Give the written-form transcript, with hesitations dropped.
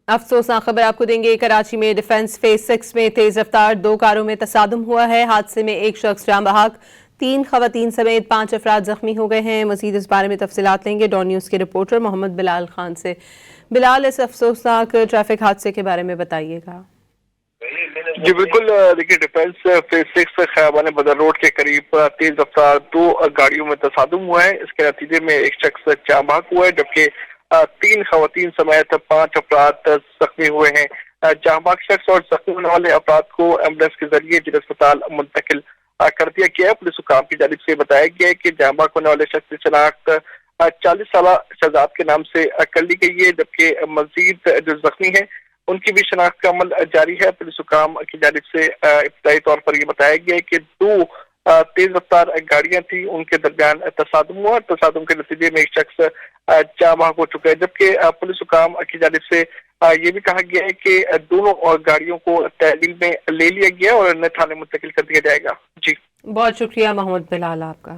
افسوسناک خبر آپ کو دیں گے۔ کراچی میں ڈیفنس فیز 6 میں تیز رفتار 2 کاروں میں تصادم ہوا ہے۔ حادثے میں ایک شخص جاں بحق، 3 خواتین سمیت 5 افراد زخمی ہو گئے ہیں۔ مزید اس بارے میں تفصیلات لیں گے ڈان نیوز کے رپورٹر محمد بلال خان سے۔ بلال، اس افسوسناک ٹریفک حادثے کے بارے میں بتائیے گا۔ جی بالکل، دیکھیے ڈیفنس فیز 6 خیابان بدر روڈ کے قریب تیز رفتار 2 گاڑیوں میں تصادم ہوا ہے۔ اس کے نتیجے میں ایک شخص جاں بحق ہوا ہے، جبکہ 3 خواتین سمیت 5 افراد زخمی ہوئے ہیں۔ جاں بحق شخص اور زخمی ہونے والے افراد کو ایمبولینس کے ذریعے ضلع اسپتال منتقل کر دیا گیا ہے۔ پولیس حکام کی جانب سے بتایا گیا ہے کہ جاں بحق ہونے والے شخص کی شناخت 40 سالہ شہزاد کے نام سے کر لی گئی ہے، جبکہ مزید جو زخمی ہیں ان کی بھی شناخت کا عمل جاری ہے۔ پولیس حکام کی جانب سے ابتدائی طور پر یہ بتایا گیا ہے کہ 2 تیز رفتار گاڑیاں تھیں، ان کے درمیان تصادم ہوا۔ تصادم کے نتیجے میں ایک شخص جاں بحق ہو چکا ہے، جبکہ پولیس حکام کی جانب سے یہ بھی کہا گیا ہے کہ دونوں گاڑیوں کو تحویل میں لے لیا گیا اور انہیں تھانے منتقل کر دیا جائے گا۔ جی بہت شکریہ محمد بلال آپ کا۔